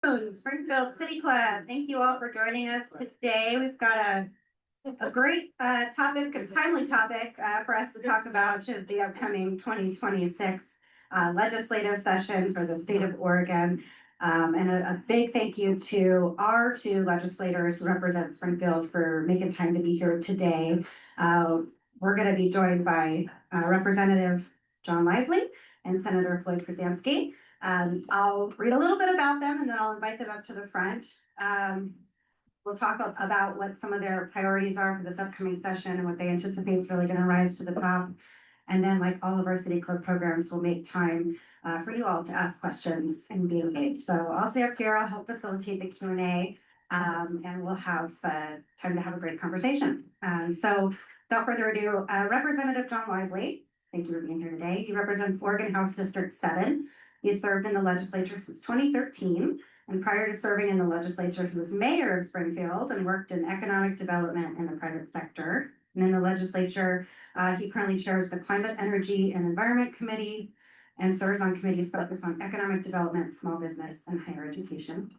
Springfield City Club. Thank you all for joining us today. We've got a great topic, a timely topic for us to talk about, which is the upcoming 2026 legislative session for the state of Oregon. And a big thank you to our two legislators who represent Springfield for making time to be here today. We're going to be joined by Representative John Lively and Senator Floyd Prozanski. I'll read a little bit about them and then I'll invite them up to the front. We'll talk about what some of their priorities are for this upcoming session and what they anticipate is really going to rise to the top. And then, like all of our City Club programs, we'll make time for you all to ask questions and be engaged. So I'll stay up here, I'll help facilitate the Q&A, and we'll have time to have a great conversation. So without further ado, Representative John Lively, thank you for being here today. He represents Oregon House District 7. He served in the legislature since 2013, and prior to serving in the legislature, he was mayor of Springfield and worked in economic development in the private sector. And in the legislature, he currently chairs the Climate, Energy, and Environment Committee and serves on committees focused on economic development, small business, and higher education.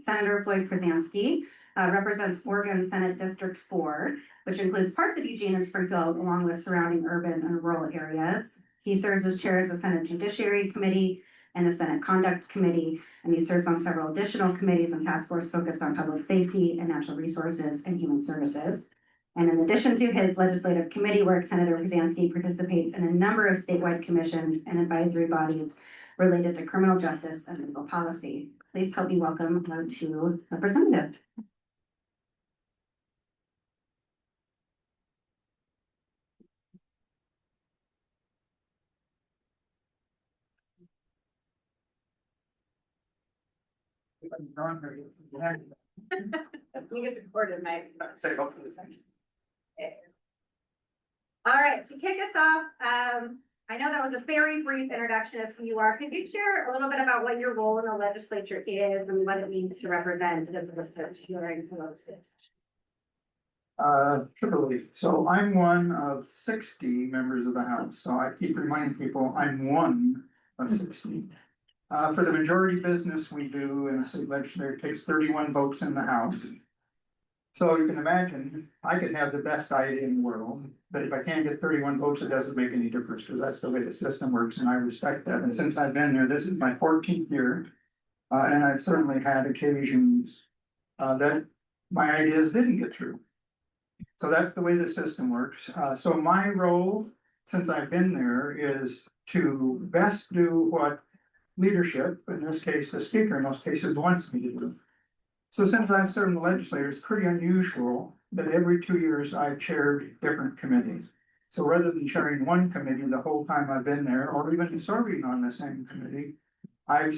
Senator Floyd Prozanski represents Oregon Senate District 4, which includes parts of Eugene and Springfield, along with surrounding urban and rural areas. He serves as chair of the Senate Judiciary Committee and the Senate Conduct Committee, and he serves on several additional committees and task force focused on public safety and natural resources and human services. And in addition to his legislative committee work, Senator Prozanski participates in a number of statewide commissions and advisory bodies related to criminal justice and legal policy. Please help me welcome our two representatives. We get recorded, Mike. All right, to kick us off, I know that was a very brief introduction of who you are. Could you share a little bit about what your role in the legislature is and what it means to represent as a listener during the legislature? Sure. So I'm one of 60 members of the House. So I keep reminding people I'm one of 60. For the majority business we do in the state legislature, it takes 31 votes in the House. So you can imagine I could have the best idea in the world, but if I can't get 31 votes, it doesn't make any difference because that's the way the system works, and I respect that. And since I've been there, this is my 14th year, and I've certainly had occasions that my ideas didn't get through. So that's the way the system works. So my role, since I've been there, is to best do what leadership, in this case, the speaker in most cases, wants me to do. So since I've served in the legislature, it's pretty unusual that every 2 years I've chaired different committees. So rather than chairing one committee the whole time I've been there, or even serving on the same committee, I've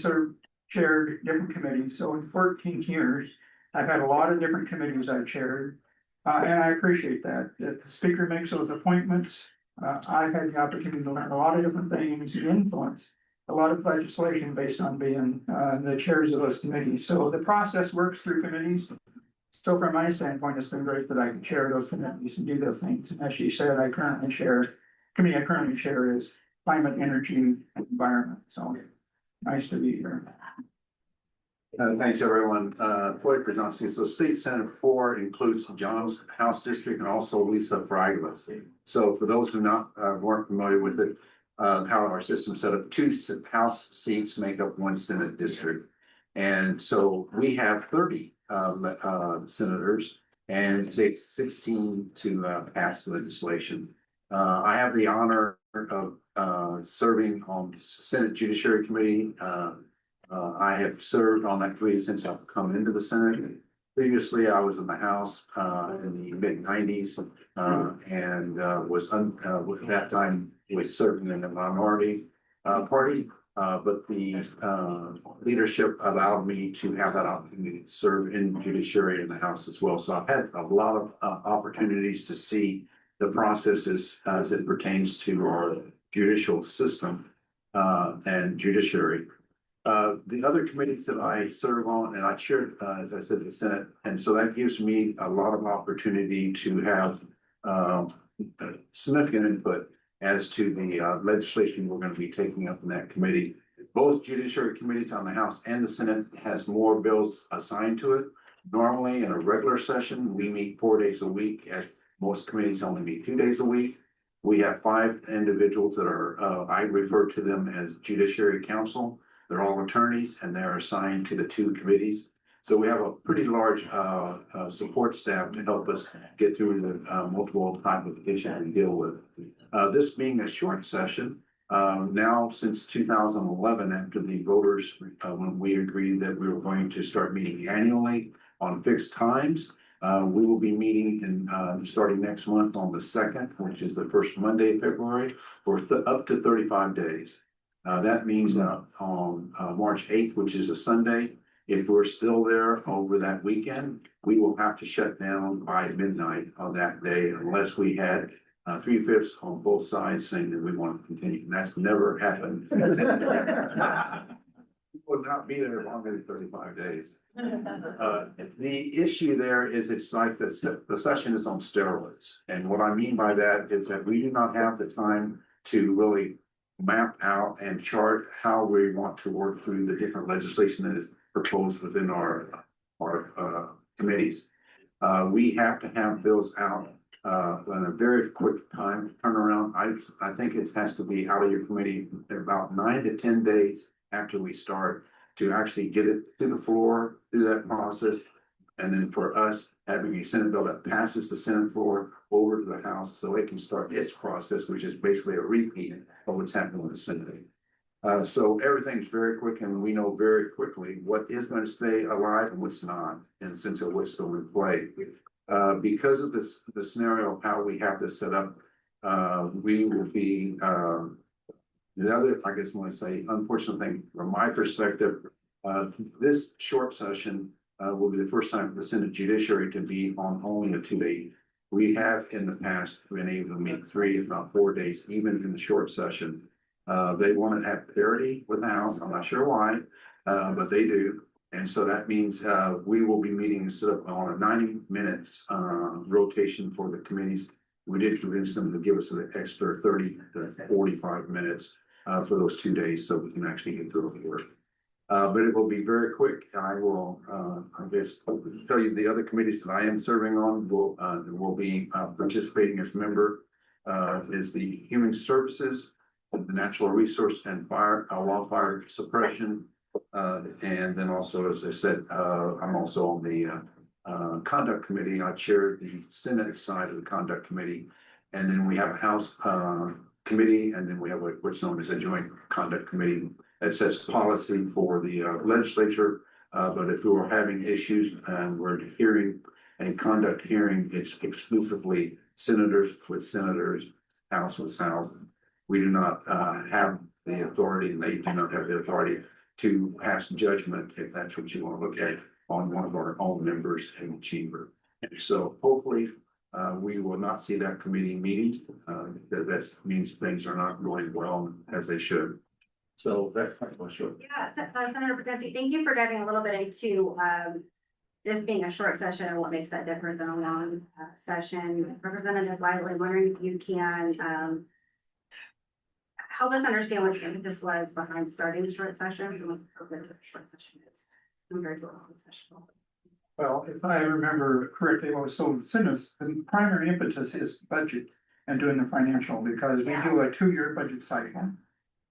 chaired different committees. So in 14 years, I've had a lot of different committees I've chaired, and I appreciate that. If the speaker makes those appointments, I've had the opportunity to learn a lot of different things and influence a lot of legislation based on being the chairs of those committees. So the process works through committees. So from my standpoint, it's been great that I can chair those committees and do those things. And as she said, committee I currently chair is Climate, Energy, and Environment. So nice to be here. Thanks, everyone. Floyd Prozanski. So State Senate 4 includes John's House District and also Lisa Fragles. So for those who weren't familiar with it, how our system set up, 2 House seats make up 1 Senate district. And so we have 30 senators, and it takes 16 to pass legislation. I have the honor of serving on the Senate Judiciary Committee. I have served on that committee since I've come into the Senate. Previously, I was in the House in the mid-90s and was at that time was serving in the minority party, but the leadership allowed me to have that opportunity to serve in the judiciary in the House as well. So I've had a lot of opportunities to see the processes as it pertains to our judicial system and judiciary. The other committees that I serve on, and I chair, as I said, the Senate, and so that gives me a lot of opportunity to have significant input as to the legislation we're going to be taking up in that committee. Both judiciary committees on the House and the Senate has more bills assigned to it. Normally, in a regular session, we meet 4 days a week, as most committees only meet 2 days a week. We have 5 individuals that are, I refer to them as Judiciary Council. They're all attorneys and they're assigned to the 2 committees. So we have a pretty large support staff to help us get through the multiple type of issues we deal with. This being a short session, now since 2011, after the voters, when we agreed that we were going to start meeting annually on fixed times, we will be meeting starting next month on the 2nd, which is the first Monday of February, for up to 35 days. That means on March 8th, which is a Sunday, if we're still there over that weekend, we will have to shut down by midnight on that day unless we had 3/5 on both sides saying that we want to continue. And that's never happened. Would not be there longer than 35 days. The issue there is it's like the session is on steroids. And what I mean by that is that we do not have the time to really map out and chart how we want to work through the different legislation that is proposed within our committees. We have to have bills out in a very quick time turnaround. I think it has to be out of your committee in about 9 to 10 days after we start to actually get it to the floor, through that process. And then for us, having a Senate bill that passes the Senate floor over to the House so it can start its process, which is basically a repeat of what's happening with the Senate. So everything's very quick and we know very quickly what is going to stay alive and what's not, and since it was still in play. Because of the scenario of how we have this set up, we will be, the other, I guess I want to say, unfortunate thing from my perspective, this short session will be the first time for the Senate Judiciary to be on only a 2-day. We have in the past been able to meet 3, if not 4 days, even in the short session. They want to have parity with the House. I'm not sure why, but they do. And so that means we will be meeting instead of on a 90 minutes rotation for the committees. We did convince them to give us an extra 30 to 45 minutes for those 2 days so we can actually get through the work. But it will be very quick. I will, I guess, tell you the other committees that I am serving on will be participating as a member is the Human Services, the Natural Resource and Wildfire Suppression. And then also, as I said, I'm also on the Conduct Committee. I chair the Senate side of the Conduct Committee. And then we have a House committee, and then we have what's known as a Joint Conduct Committee that sets policy for the legislature. But if we were having issues and we're hearing a conduct hearing, it's exclusively senators with senators, House with House. We do not have the authority, and they do not have the authority to pass judgment, if that's what you want to look at, on one of our own members in the chamber. So hopefully we will not see that committee meeting. That means things are not going well as they should. So that's my question. Yeah, Senator Prozanski, thank you for diving a little bit into this being a short session and what makes that different than a long session. Representative Wiley, wondering if you can help us understand what the impetus was behind starting the short session and what the purpose of the short session is compared to a long session. Well, if I remember correctly, what was so the primary impetus is budget and doing the financial, because we do a 2-year budget cycle.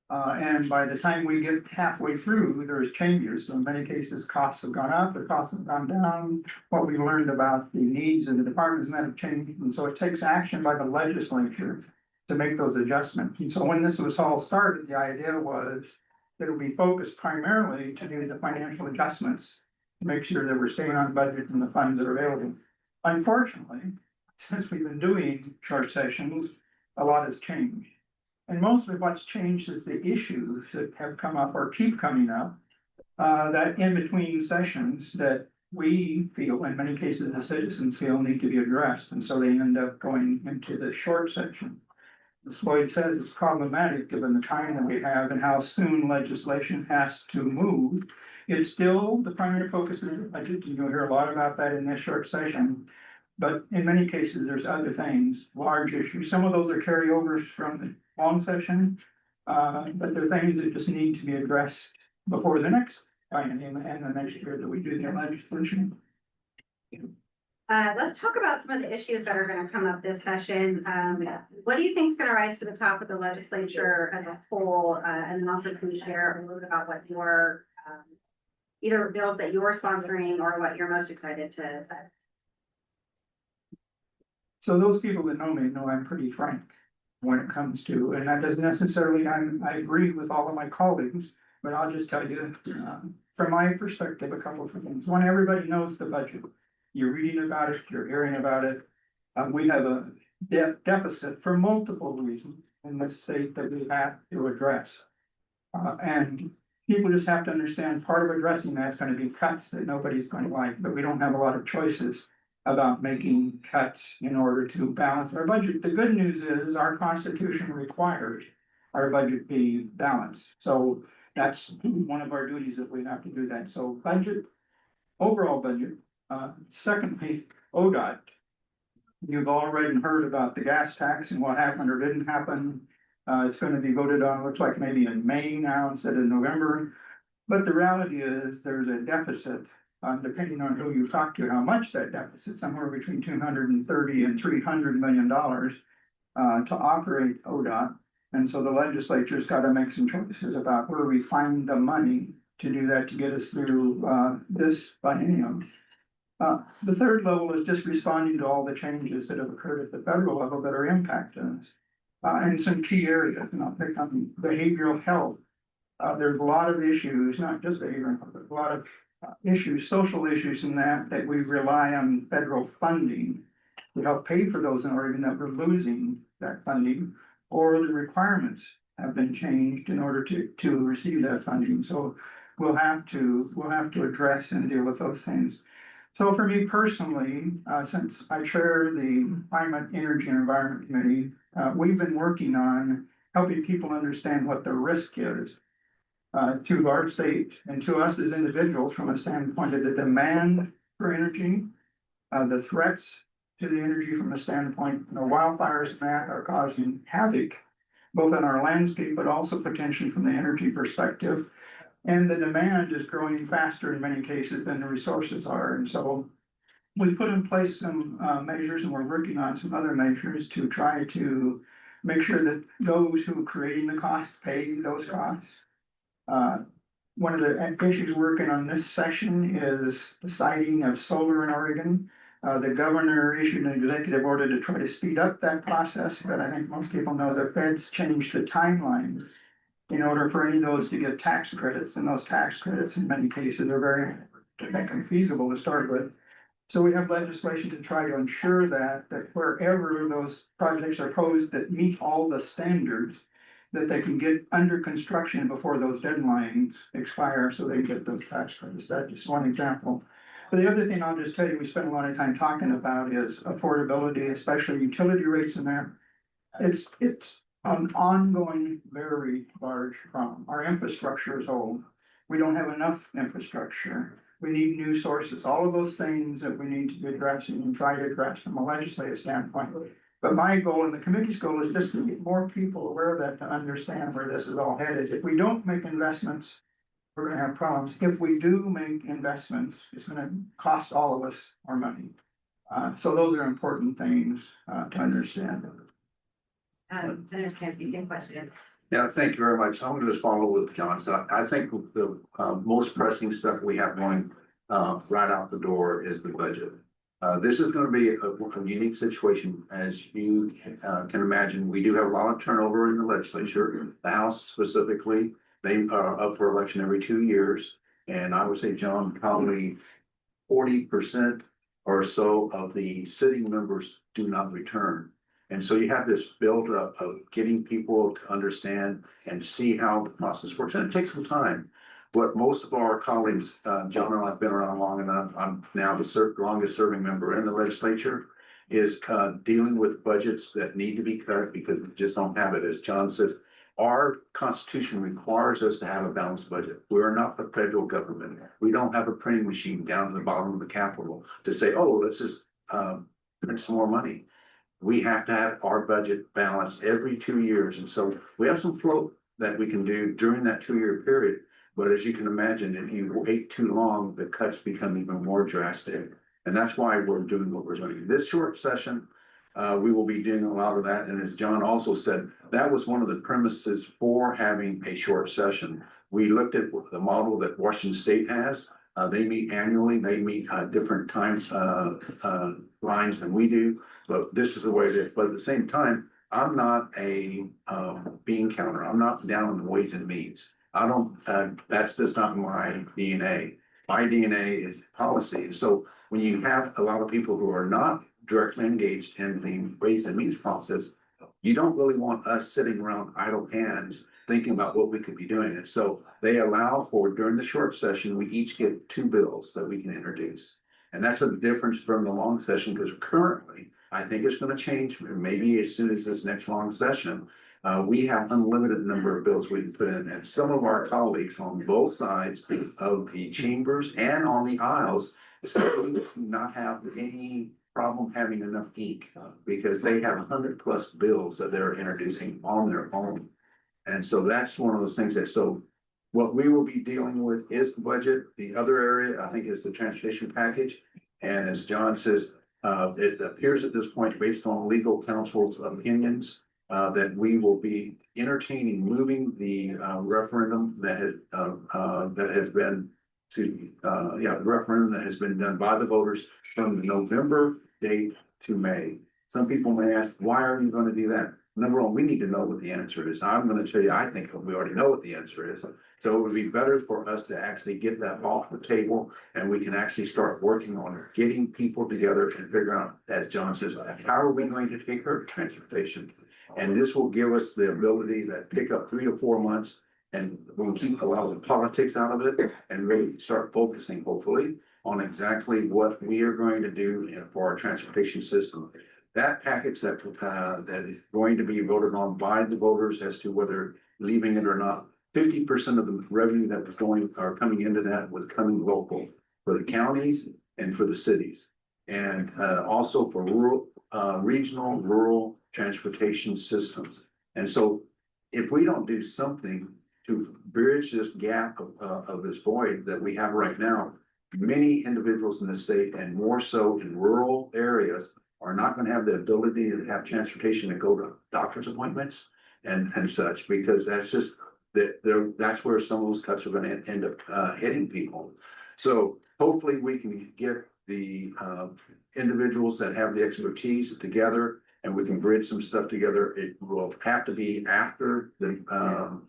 And by the time we get halfway through, there's changes. So in many cases, costs have gone up, the costs have gone down. What we learned about the needs of the departments that have changed. And so it takes action by the legislature to make those adjustments. And so when this was all started, the idea was that it would be focused primarily to do the financial adjustments, to make sure that we're staying on budget and the funds are available. Unfortunately, since we've been doing short sessions, a lot has changed. And mostly what's changed is the issues that have come up or keep coming up, that in between sessions that we feel, in many cases, the citizens feel need to be addressed. And so they end up going into the short section. As Floyd says, it's problematic given the time that we have and how soon legislation has to move. It's still the primary focus of the budget, and you'll hear a lot about that in this short session. But in many cases, there's other things, large issues. Some of those are carryovers from the long session. But they're things that just need to be addressed before the next biennium and the next year that we do the legislation. Let's talk about some of the issues that are gonna come up this session. What do you think is gonna rise to the top of the legislature as a whole? And then also can you share a little bit about what your, either bills that you're sponsoring or what you're most excited to. So those people that know me know I'm pretty frank when it comes to, and that doesn't necessarily, I agree with all of my colleagues, but I'll just tell you, from my perspective, a couple of things. One, everybody knows the budget. You're reading about it, you're hearing about it. We have a deficit for multiple reasons in this state that we have to address. And people just have to understand part of addressing that's gonna be cuts that nobody's gonna like, but we don't have a lot of choices about making cuts in order to balance our budget. The good news is our constitution requires our budget be balanced. So that's one of our duties that we have to do that. So budget, overall budget. Secondly, ODOT. You've all read and heard about the gas tax and what happened or didn't happen. It's gonna be voted on, looks like maybe in May now instead of November. But the reality is there's a deficit, depending on who you talk to, how much that deficit, somewhere between 230 and $300 million to operate ODOT. And so the legislature's got to make some choices about where we find the money to do that, to get us through this biennium. The third level is just responding to all the changes that have occurred at the federal level that are impacting us. In some key areas, and I'll pick on behavioral health. There's a lot of issues, not just behavioral health, but a lot of issues, social issues in that we rely on federal funding to help pay for those in Oregon that we're losing that funding, or the requirements have been changed in order to receive that funding. So we'll have to address and deal with those things. So for me personally, since I chair the Climate, Energy and Environment Committee, we've been working on helping people understand what the risk is to our state and to us as individuals from a standpoint of the demand for energy, the threats to the energy from a standpoint, wildfires that are causing havoc, both on our landscape, but also potentially from the energy perspective. And the demand is growing faster in many cases than the resources are. And so we put in place some measures, and we're working on some other measures to try to make sure that those who are creating the cost pay those costs. One of the issues working on this session is the siting of solar in Oregon. The governor issued an executive order to try to speed up that process, but I think most people know the feds changed the timelines in order for any of those to get tax credits, and those tax credits in many cases are very, to make them feasible to start with. So we have legislation to try to ensure that wherever those projects are posed that meet all the standards, that they can get under construction before those deadlines expire, so they get those tax credits. That's just one example. But the other thing I'll just tell you, we spend a lot of time talking about is affordability, especially utility rates in there. It's an ongoing, very large problem. Our infrastructure is old. We don't have enough infrastructure. We need new sources, all of those things that we need to be addressing and try to address from a legislative standpoint. But my goal and the committee's goal is just to get more people aware of that, to understand where this is all headed. If we don't make investments, we're gonna have problems. If we do make investments, it's gonna cost all of us our money. So those are important things to understand. Same question. Yeah, thank you very much. I'm gonna just follow with John. So I think the most pressing stuff we have going right out the door is the budget. This is gonna be a unique situation. As you can imagine, we do have a lot of turnover in the legislature, the House specifically. They are up for election every 2 years. And I would say, John, probably 40% or so of the sitting members do not return. And so you have this buildup of getting people to understand and see how the process works. And it takes some time. What most of our colleagues, John and I have been around long enough, I'm now the longest serving member in the legislature, is dealing with budgets that need to be cut because we just don't have it. As John says, our constitution requires us to have a balanced budget. We're not the federal government. We don't have a printing machine down at the bottom of the Capitol to say, oh, let's just print some more money. We have to have our budget balanced every 2 years. And so we have some float that we can do during that 2 year period. But as you can imagine, if you wait too long, the cuts become even more drastic. And that's why we're doing what we're doing. This short session, we will be doing a lot of that. And as John also said, that was one of the premises for having a short session. We looked at the model that Washington State has. They meet annually. They meet different times lines than we do. But this is the way it is. But at the same time, I'm not a bean counter. I'm not down in the ways and means. I don't. That's just not my DNA. My DNA is policy. So when you have a lot of people who are not directly engaged in the ways and means process, you don't really want us sitting around idle hands thinking about what we could be doing. And so they allow for, during the short session, we each get 2 bills that we can introduce. And that's a difference from the long session, because currently, I think it's going to change, maybe as soon as this next long session, we have unlimited number of bills we can put in. And some of our colleagues on both sides of the chambers and on the aisles do not have any problem having enough ink, because they have 100+ bills that they're introducing on their own. And so that's one of those things that, so what we will be dealing with is the budget. The other area, I think, is the transportation package. And as John says, it appears at this point, based on legal counsel's opinions, that we will be entertaining moving the referendum that has been the referendum that has been done by the voters from the November date to May. Some people may ask, why are you going to do that? Number one, we need to know what the answer is. I'm going to tell you, I think we already know what the answer is. So it would be better for us to actually get that off the table, and we can actually start working on getting people together and figure out, as John says, how are we going to take care of transportation? And this will give us the ability to pick up 3 to 4 months, and we'll keep a lot of the politics out of it and really start focusing, hopefully, on exactly what we are going to do for our transportation system. That package that is going to be voted on by the voters as to whether leaving it or not, 50% of the revenue that was going or coming into that was coming local for the counties and for the cities, and also for rural, regional, rural transportation systems. And so, if we don't do something to bridge this gap of this void that we have right now, many individuals in the state, and more so in rural areas, are not going to have the ability to have transportation to go to doctor's appointments and such, because that's just that's where some of those cuts are going to end up hitting people. So hopefully we can get the individuals that have the expertise together, and we can bridge some stuff together. It will have to be after the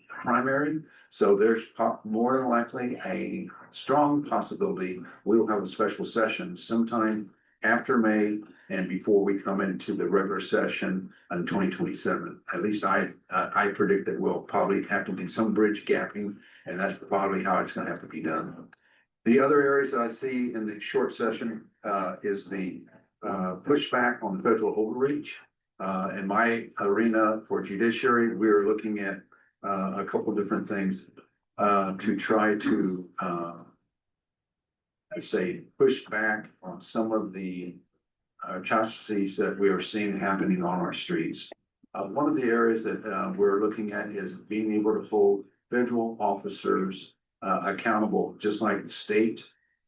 primary. So there's more than likely a strong possibility we'll have a special session sometime after May and before we come into the regular session in 2027. At least I predict that we'll probably have to do some bridge gapping, and that's probably how it's going to have to be done. The other areas that I see in the short session is the pushback on the federal overreach. In my arena for judiciary, we're looking at a couple different things to try to push back on some of the atrocities that we are seeing happening on our streets. One of the areas that we're looking at is being able to hold federal officers accountable, just like state,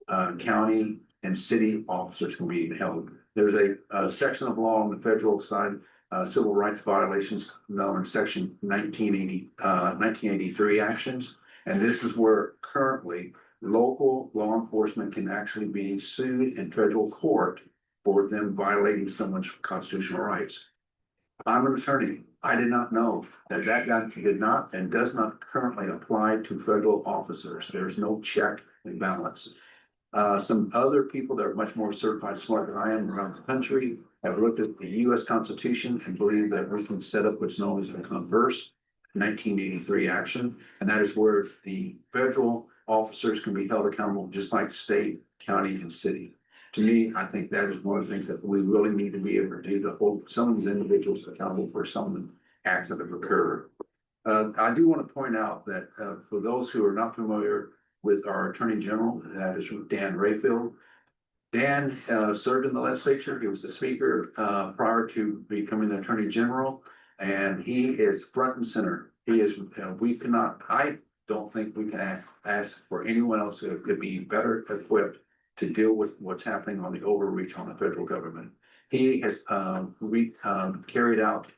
county, and city officers can be held. There's a section of law on the federal side, civil rights violations known in section 1983 actions. And this is where currently local law enforcement can actually be sued in federal court for them violating someone's constitutional rights. I'm an attorney. I did not know that did not and does not currently apply to federal officers. There's no check and balance. Some other people that are much more certified smart than I am around the country have looked at the U.S. Constitution and believe that we can set up what's known as a converse 1983 action, and that is where the federal officers can be held accountable just like state, county, and city. To me, I think that is one of the things that we really need to be able to do to hold some of these individuals accountable for some of the acts that have occurred. I do want to point out that for those who are not familiar with our Attorney General, that is Dan Rayfield. Dan served in the legislature. He was the speaker prior to becoming the Attorney General, and he is front and center He is, we cannot, I don't think we can ask for anyone else who could be better equipped to deal with what's happening on the overreach on the federal government. He has, carried out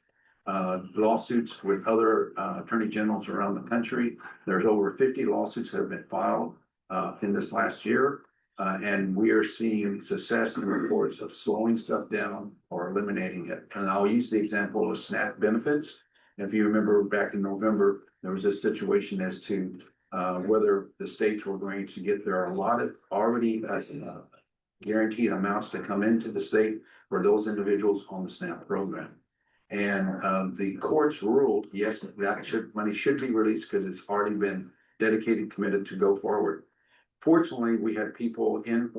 lawsuits with other attorney generals around the country. There's over 50 lawsuits that have been filed in this last year. And we are seeing success in reports of slowing stuff down or eliminating it. And I'll use the example of SNAP benefits. If you remember back in November, there was a situation as to whether the states were going to get their allotted already guaranteed amounts to come into the state for those individuals on the SNAP program. And the courts ruled, yes, that money should be released because it's already been dedicated, committed to go forward. Fortunately, we had people in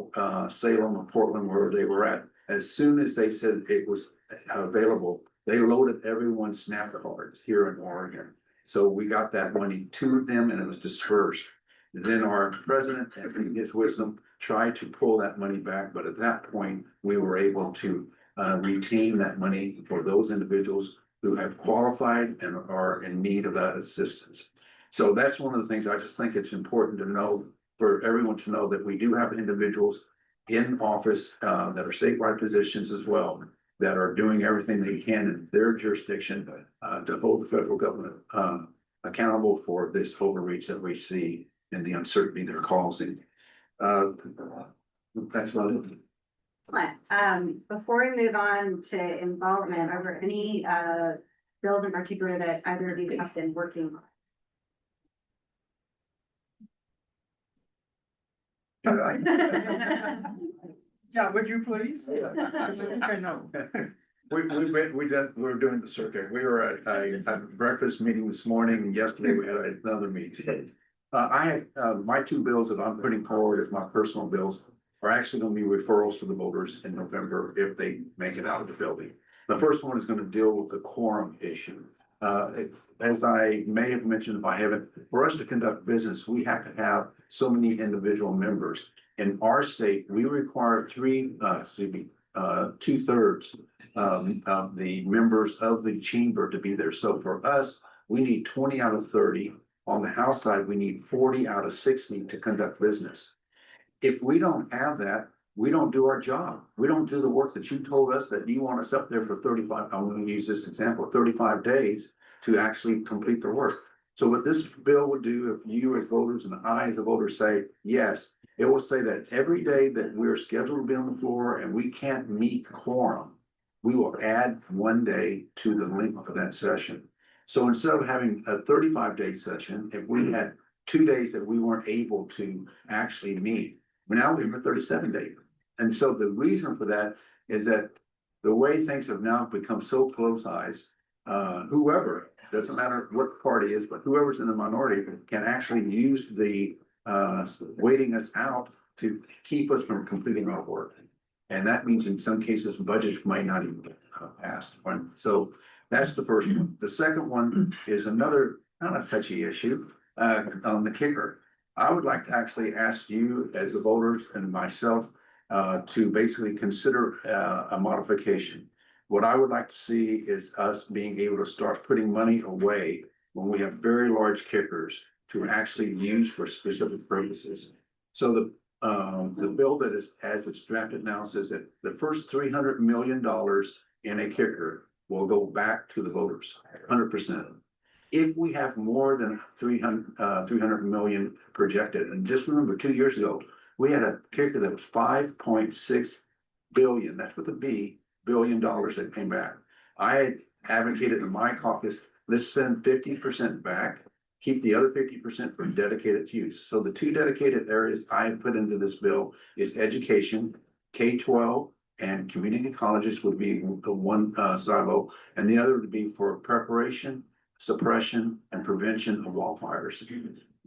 Salem or Portland where they were at. As soon as they said it was available, they loaded everyone's SNAP cards here in Oregon. So we got that money to them and it was dispersed. Then our president, in his wisdom, tried to pull that money back. But at that point, we were able to retain that money for those individuals who have qualified and are in need of that assistance. So that's one of the things I just think it's important to know, for everyone to know, that we do have individuals in office that are statewide positions as well, that are doing everything they can in their jurisdiction to hold the federal government accountable for this overreach that we see and the uncertainty they're causing. That's about it. Excellent. Before we move on to involvement, are there any bills in particular that either of you have been working on? Yeah, would you please? I think I know. We're doing the circuit. We were at a breakfast meeting this morning, and yesterday we had another meeting. I have my two bills that I'm putting forward as my personal bills are actually going to be referrals to the voters in November if they make it out of the building. The first one is going to deal with the quorum issue. As I may have mentioned, if I haven't, for us to conduct business, we have to have so many individual members. In our state, we require 2/3 of the members of the chamber to be there. So for us, we need 20 out of 30. On the House side, we need 40 out of 60 to conduct business. If we don't have that, we don't do our job. We don't do the work that you told us that you want us up there for 35. I'm going to use this example, 35 days to actually complete the work. So what this bill would do, if you as voters and I as a voter say yes, it will say that every day that we're scheduled to be on the floor and we can't meet quorum, we will add 1 day to the length of that session. So instead of having a 35-day session, if we had 2 days that we weren't able to actually meet, now we have a 37-day. And so the reason for that is that the way things have now become so politicized, whoever, doesn't matter what party is, but whoever's in the minority can actually use the waiting us out to keep us from completing our work. And that means in some cases, budgets might not even get passed. So that's the first one. The second one is another kind of touchy issue on the kicker. I would like to actually ask you as the voters and myself to basically consider a modification. What I would like to see is us being able to start putting money away when we have very large kickers to actually use for specific purposes. So the bill that is, as it's drafted now, says that the first $300 million in a kicker will go back to the voters, 100%. If we have more than 300 million projected, and just remember 2 years ago, we had a kicker that was 5.6 billion, that's with a B, billion dollars that came back. I had advocated in my caucus, let's send 50% back, keep the other 50% for dedicated use. So the two dedicated areas I put into this bill is education, K-12, and community colleges would be the one silo, and the other would be for preparation, suppression, and prevention of wildfires.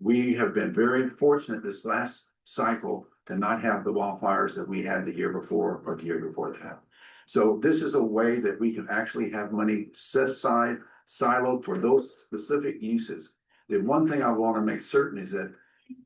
We have been very fortunate this last cycle to not have the wildfires that we had the year before or the year before that. So this is a way that we can actually have money set aside, siloed for those specific uses. The one thing I want to make certain is that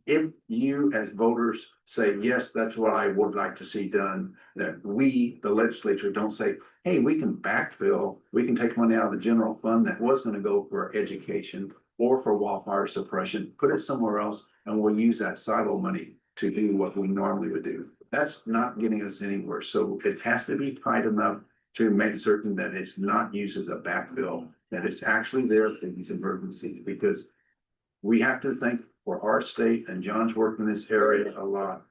if you as voters say, yes, that's what I would like to see done, that we, the legislature, don't say, hey, we can backfill, we can take money out of the general fund that was going to go for education or for wildfire suppression, put it somewhere else, and we'll use that silo money to do what we normally would do. That's not getting us anywhere. So it has to be tight enough to make certain that it's not used as a backfill, that it's actually there for these emergencies, because we have to think for our state, and John's worked in this area a lot.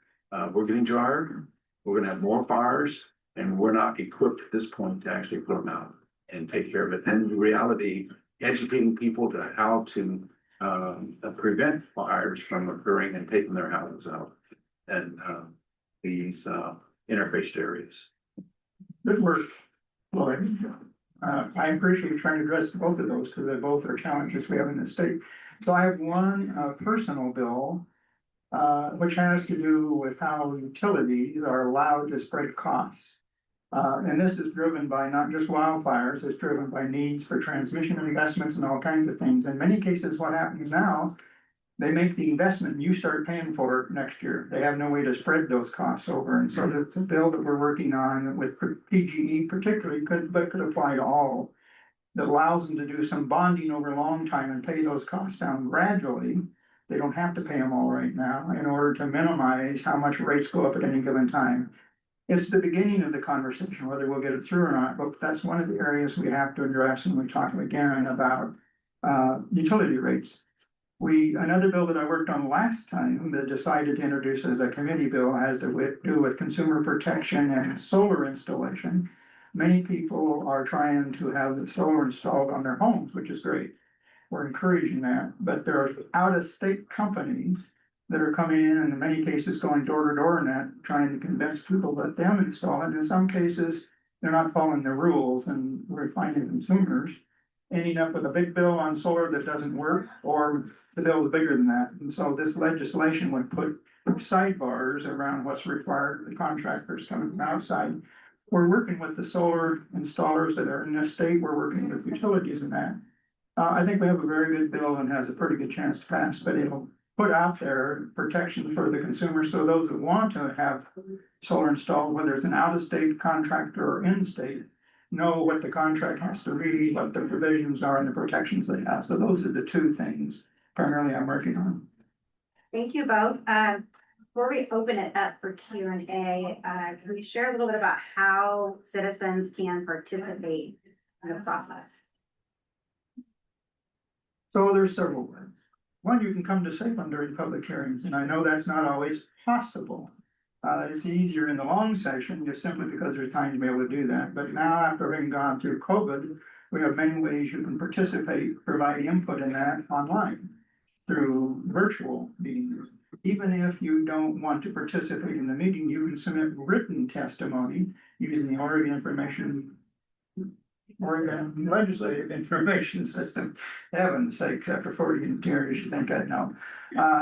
We're getting drier, we're gonna have more fires, and we're not equipped at this point to actually put them out and take care of it. And in reality, educating people to how to prevent fires from occurring and taking their houses out and these interface areas. Good work, Floyd. I appreciate you trying to address both of those because they both are challenges we have in the state. So I have one personal bill, which has to do with how utilities are allowed to spread costs. And this is driven by not just wildfires, it's driven by needs for transmission investments and all kinds of things. In many cases, what happens now, they make the investment and you start paying for it next year. They have no way to spread those costs over. And so it's a bill that we're working on with PGE particularly, but could apply to all, that allows them to do some bonding over a long time and pay those costs down gradually. They don't have to pay them all right now in order to minimize how much rates go up at any given time. It's the beginning of the conversation, whether we'll get it through or not, but that's one of the areas we have to address when we talk again about utility rates. Another bill that I worked on last time that decided to introduce as a committee bill has to do with consumer protection and solar installation. Many people are trying to have the solar installed on their homes, which is great. We're encouraging that, but there are out-of-state companies that are coming in and in many cases going door to door and that, trying to convince people that them install it. In some cases, they're not following the rules, and we're finding consumers ending up with a big bill on solar that doesn't work, or the bill is bigger than that. And so this legislation would put sidebars around what's required of the contractors coming from outside. We're working with the solar installers that are in this state. We're working with utilities in that. I think we have a very good bill and has a pretty good chance to pass, but it'll put out there protections for the consumer. So those that want to have solar installed, whether it's an out-of-state contractor or in-state, know what the contract has to read, what the provisions are and the protections they have. So those are the two things primarily I'm working on. Thank you both. Before we open it up for Q&A, can you share a little bit about how citizens can participate in the process? So there's several ways. One, you can come to Salem during public hearings, and I know that's not always possible. It's easier in the long session, just simply because there's time to be able to do that. But now, after having gone through COVID, we have many ways you can participate, provide input in that online through virtual meetings. Even if you don't want to participate in the meeting, you can submit written testimony using the Oregon Legislative Information System. Heaven's sake, after 40 years, you think I'd know.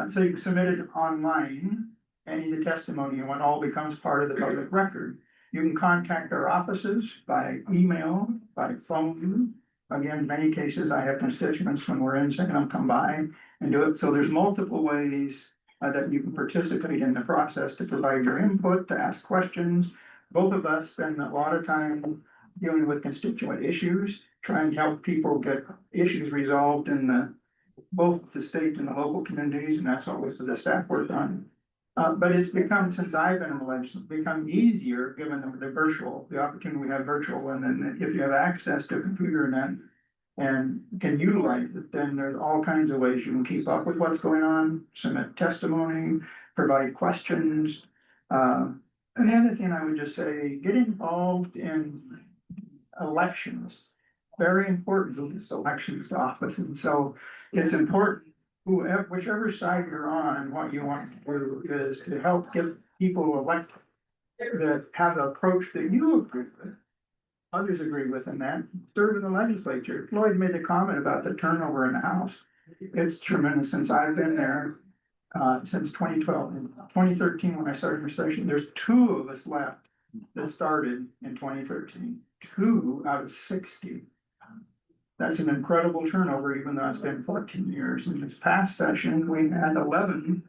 So you can submit it online, any of the testimony, and it all becomes part of the public record. You can contact our offices by email, by phone. Again, in many cases, I have constituents when we're in, saying, "I'll come by and do it." So there's multiple ways that you can participate in the process to provide your input, to ask questions. Both of us spend a lot of time dealing with constituent issues, trying to help people get issues resolved in both the state and the local communities, and that's what the staff work on. But it's become, since I've been in the legislature, become easier given the opportunity we have virtual, and then if you have access to a computer and can utilize it, then there's all kinds of ways you can keep up with what's going on, submit testimony, provide questions. And the other thing I would just say, get involved in elections. Very important in this elections office, and so it's important, whichever side you're on, what you want to do is to help get people elected that have an approach that you agree with, others agree with, and that serve in the legislature. Floyd made the comment about the turnover in the House. It's tremendous since I've been there, since 2012. In 2013, when I started the session, there's 2 of us left that started in 2013. 2 out of 60. That's an incredible turnover, even though it's been 14 years. In this past session, we had 11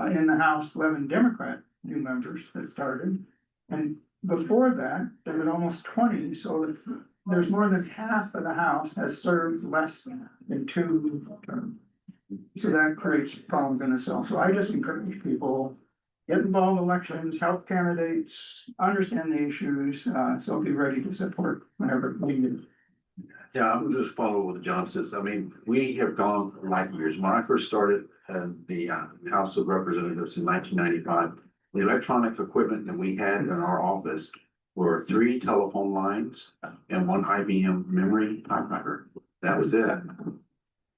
in the House, 11 Democrat new members that started. And before that, there were almost 20. So there's more than half of the House has served less than 2 terms. So that creates problems in itself. So I just encourage people, get involved in elections, help candidates, understand the issues, so be ready to support whenever needed. Yeah, I'm just following what John says. I mean, we have gone like years. When I first started the House of Representatives in 1995, the electronic equipment that we had in our office were 3 telephone lines and 1 IBM memory typewriter. That was it.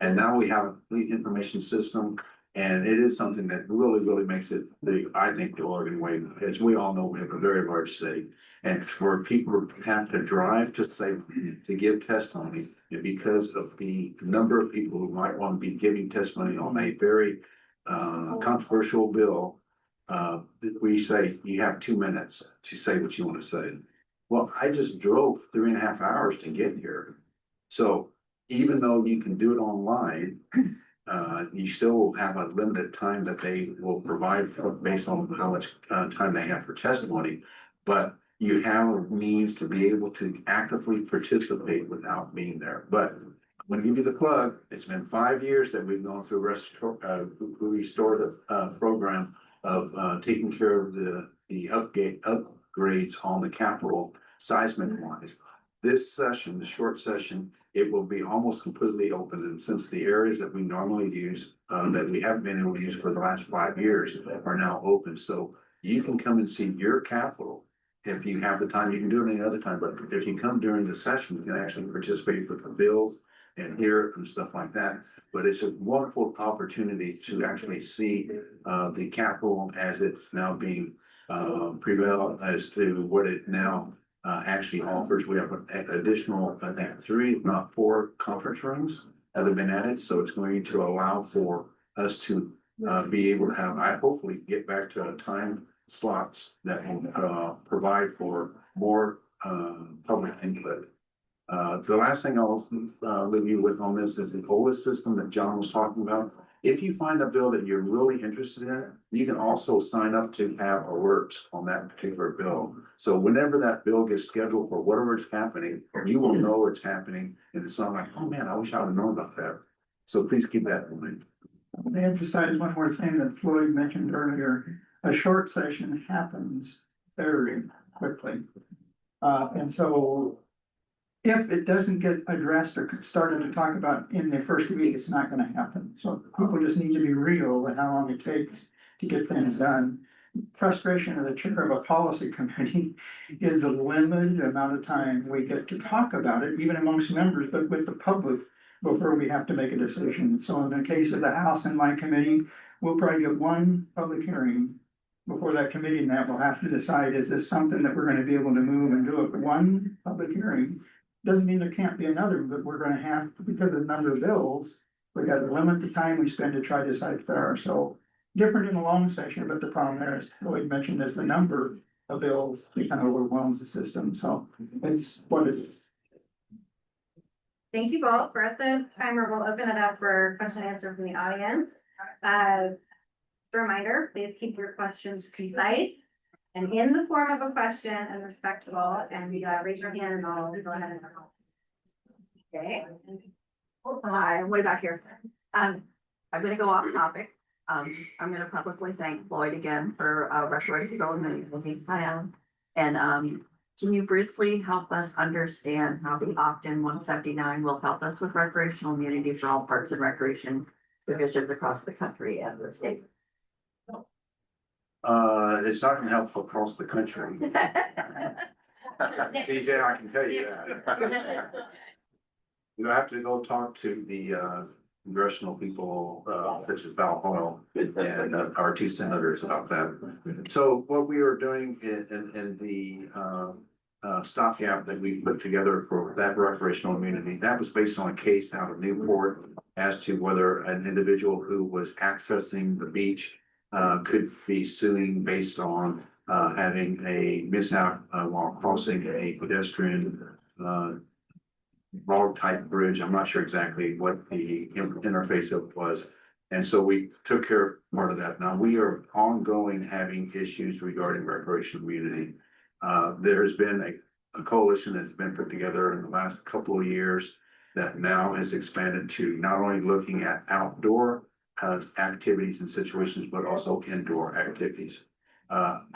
And now we have a complete information system, and it is something that really makes it I think the Oregon way. As we all know, we have a very large state, and for people to have to drive to say to give testimony, and because of the number of people who might want to be giving testimony on a very controversial bill, we say you have 2 minutes to say what you want to say. Well, I just drove 3.5 hours to get here, so even though you can do it online, you still have a limited time that they will provide for based on how much time they have for testimony. But you have a means to be able to actively participate without being there. But when you do the plug, it's been 5 years that we've gone through restore the program of taking care of the upgrades on the Capitol seismic wise. This session, the short session, it will be almost completely open. And since the areas that we normally use, that we haven't been able to use for the last 5 years are now open. So you can come and see your Capitol. If you have the time, you can do it any other time, but if you come during the session, you can actually participate with the bills and hear and stuff like that. But it's a wonderful opportunity to actually see the Capitol as it's now being prevailed as to what it now actually offers. We have an additional, I think, 3, if not 4 conference rooms that have been added. So it's going to allow for us to be able to have, I hopefully get back to a time slots that will provide for more public input. The last thing I'll leave you with on this is the OLIS system that John was talking about. If you find a bill that you're really interested in, you can also sign up to have alerts on that particular bill. So whenever that bill gets scheduled for whatever is happening, you will know it's happening. And it's not like, oh man, I wish I would have known about that. So please keep that in mind. I want to emphasize one more thing that Floyd mentioned earlier. A short session happens very quickly. And so if it doesn't get addressed or started to talk about in the first week, it's not going to happen. So people just need to be real with how long it takes to get things done. Frustration of the chair of a policy committee is the limited amount of time we get to talk about it, even amongst members, but with the public before we have to make a decision. So in the case of the House and my committee, we'll probably get 1 public hearing before that committee, and that will have to decide, is this something that we're going to be able to move and do it? 1 public hearing doesn't mean there can't be another, but we're going to have, because of the number of bills, we got to limit the time we spend to try to decide there. So different in a long session, but the problem there is, Lloyd mentioned, is the number of bills that kind of overwhelms the system. So it's what it is. Thank you both. We're at the timer. We'll open it up for question and answer from the audience. Just a reminder, please keep your questions concise and in the form of a question and respectful, and raise your hand and I'll go ahead and. Okay. Hi, I'm way back here. I'm gonna go off topic. I'm gonna publicly thank Floyd again for restoring the building. And can you briefly help us understand how the opt-in 179 will help us with recreational immunity for all parks and recreation divisions across the country and the state? It's not gonna help across the country. CJ, I can tell you that. You have to go talk to the congressional people, such as Val Hoyle and our 2 senators about that. So what we are doing in the stopgap that we put together for that recreational immunity, that was based on a case out of Newport as to whether an individual who was accessing the beach could be suing based on having a mishap while crossing a pedestrian log type bridge. I'm not sure exactly what the interface of it was. And so we took care of part of that. Now we are ongoing having issues regarding recreational immunity. There has been a coalition that's been put together in the last couple of years that now has expanded to not only looking at outdoor activities and situations, but also indoor activities.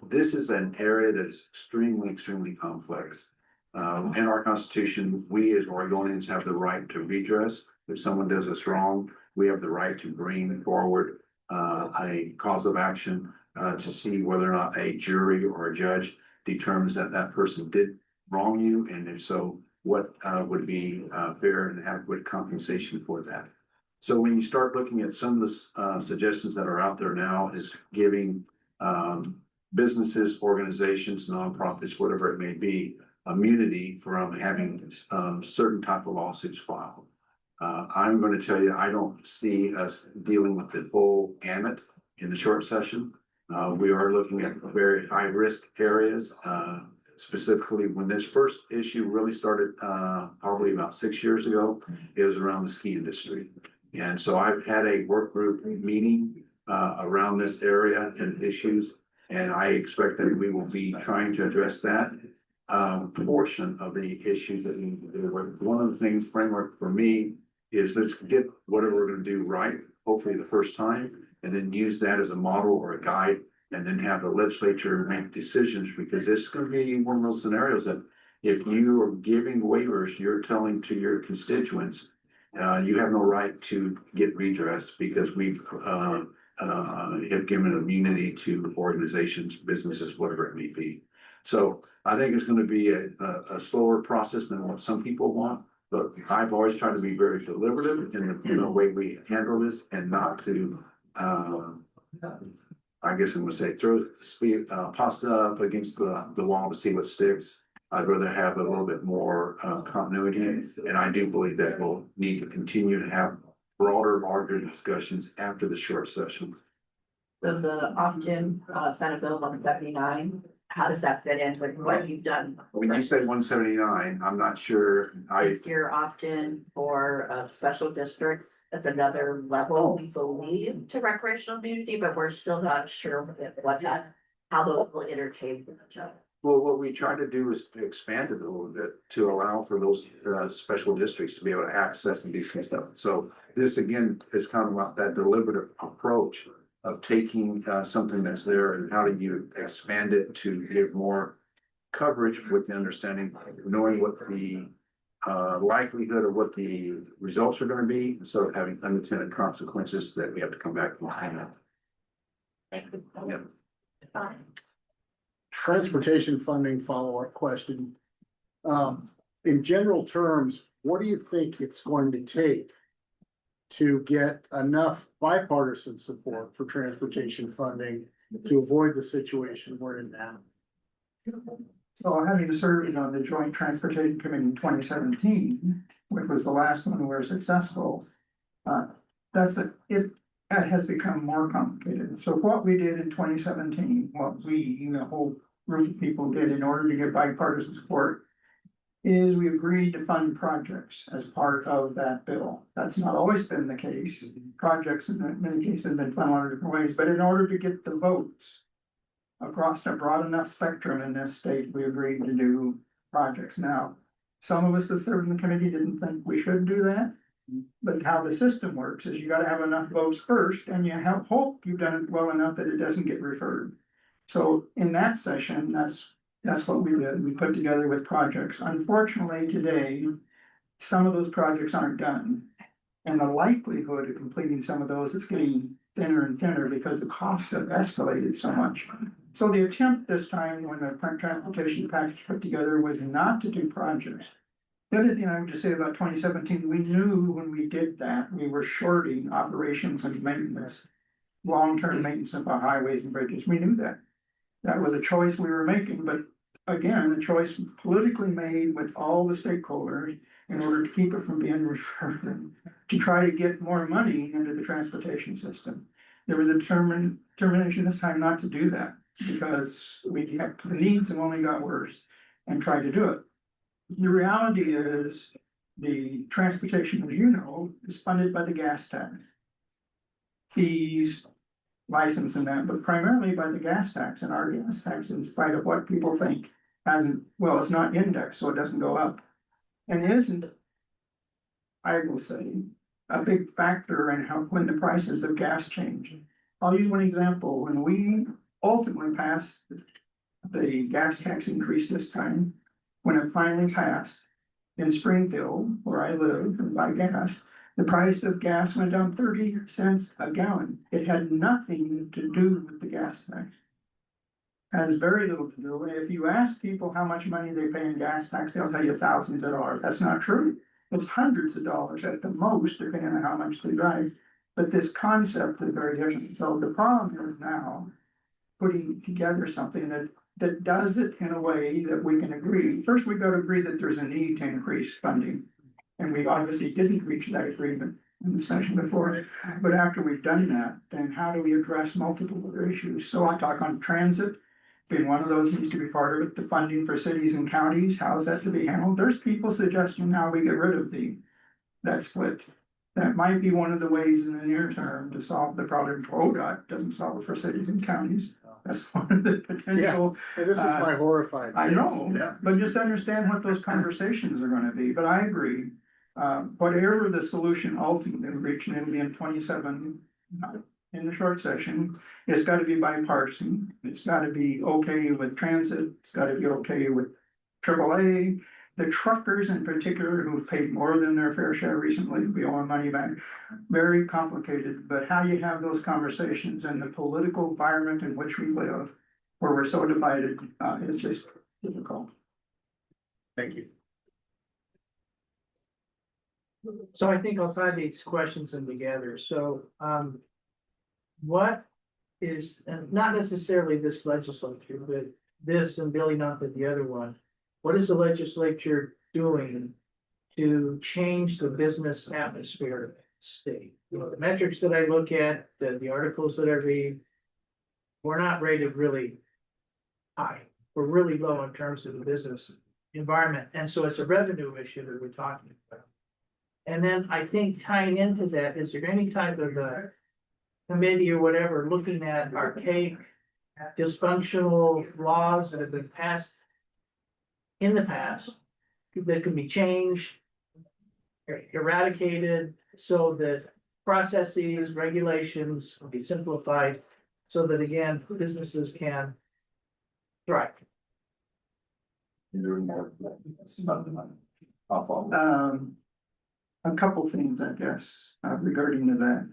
This is an area that is extremely complex. In our Constitution, we as Oregonians have the right to redress. If someone does us wrong, we have the right to bring forward a cause of action to see whether or not a jury or a judge determines that that person did wrong you, and if so, what would be fair and adequate compensation for that. So when you start looking at some of the suggestions that are out there now, is giving businesses, organizations, nonprofits, whatever it may be, immunity from having certain type of lawsuits filed. I'm going to tell you, I don't see us dealing with the full gamut in the short session. We are looking at very high risk areas. Specifically, when this first issue really started, probably about 6 years ago, it was around the ski industry. And so I've had a work group meeting around this area and issues, and I expect that we will be trying to address that portion of the issues that we do. One of the things, framework for me, is let's get whatever we're going to do right, hopefully the first time, and then use that as a model or a guide, and then have the legislature make decisions, because it's going to be one of those scenarios that if you are giving waivers, you're telling to your constituents, you have no right to get redress because we've have given immunity to organizations, businesses, whatever it may be. So I think it's going to be a slower process than what some people want, but I've always tried to be very deliberative in the way we handle this, and not to, I guess I'm going to say, throw pasta up against the wall to see what sticks. I'd rather have a little bit more continuity, and I do believe that we'll need to continue to have broader, larger discussions after the short session. So the opt-in Senate Bill 179, how does that fit in with what you've done? When you said 179, I'm not sure. If you're opt-in for special districts, that's another level, we believe, to recreational immunity, but we're still not sure what that, how those will interchange with each other. Well, what we try to do is to expand it a little bit to allow for those special districts to be able to access and do some stuff. So this again is kind of about that deliberative approach of taking something that's there and how do you expand it to give more coverage with the understanding, knowing what the likelihood of what the results are going to be, instead of having unintended consequences that we have to come back and find out. Thank you. Yeah. Transportation funding follow-up question. In general terms, what do you think it's going to take to get enough bipartisan support for transportation funding to avoid the situation we're in now? So having served on the Joint Transportation Committee in 2017, which was the last one we were successful, it has become more complicated. So what we did in 2017, what we, the whole group of people did in order to get bipartisan support, is we agreed to fund projects as part of that bill. That's not always been the case. Projects in many cases have been funded in different ways, but in order to get the votes across a broad enough spectrum in this state, we agreed to do projects. Now, some of us that served in the committee didn't think we should do that, but how the system works is you got to have enough votes first, and you hope you've done it well enough that it doesn't get referred. So in that session, that's what we did. We put together with projects. Unfortunately, today, some of those projects aren't done. And the likelihood of completing some of those is getting thinner and thinner because the costs have escalated so much. So the attempt this time, when the transportation package put together, was not to do projects. The other thing I would just say about 2017, we knew when we did that, we were shorting operations and maintenance, long-term maintenance of our highways and bridges. We knew that. That was a choice we were making, but again, a choice politically made with all the stakeholders in order to keep it from being referred, to try to get more money into the transportation system. There was a determination this time not to do that because the needs have only got worse, and tried to do it. The reality is the transportation, as you know, is funded by the gas tax, fees, license and that, but primarily by the gas tax, and our gas tax, in spite of what people think, hasn't, well, it's not indexed, so it doesn't go up. And isn't, I will say, a big factor in how, when the prices of gas change. I'll use one example, when we ultimately passed the gas tax increase this time, when it finally passed in Springfield, where I live and buy gas, the price of gas went down 30 cents a gallon. It had nothing to do with the gas tax. Has very little to do. If you ask people how much money they pay in gas tax, they'll tell you thousands of dollars. That's not true. It's hundreds of dollars at the most, depending on how much they drive. But this concept is very different. So the problem is now putting together something that does it in a way that we can agree. First, we got to agree that there's a need to increase funding. And we obviously didn't reach that agreement in the session before. But after we've done that, then how do we address multiple other issues? So I talk on transit, being one of those needs to be part of it, the funding for cities and counties, how is that to be handled? There's people suggesting now we get rid of that split. That might be one of the ways in the near term to solve the problem. ODOT doesn't solve it for cities and counties. That's one of the potential. And this is my horrified. I know, Yeah. but just understand what those conversations are gonna be, but I agree. Whatever the solution ultimately reached in 27, in the short session, it's gotta be bipartisan. It's gotta be okay with transit, it's gotta be okay with AAA. The truckers in particular who've paid more than their fair share recently, we owe our money back. Very complicated, but how you have those conversations and the political environment in which we live, where we're so divided, is just difficult. Thank you. So I think I'll tie these questions in together. So, what is, and not necessarily this legislature, but this and building on to the other one, what is the legislature doing to change the business atmosphere of the state? You know, the metrics that I look at, the articles that I read, we're not rated really high. We're really low in terms of the business environment. And so it's a revenue issue that we're talking about. And then I think tying into that, is there any type of a committee or whatever looking at archaic, dysfunctional laws that have been passed in the past that can be changed, eradicated, so that processes, regulations will be simplified, so that again, businesses can thrive? A couple things, I guess, regarding to that.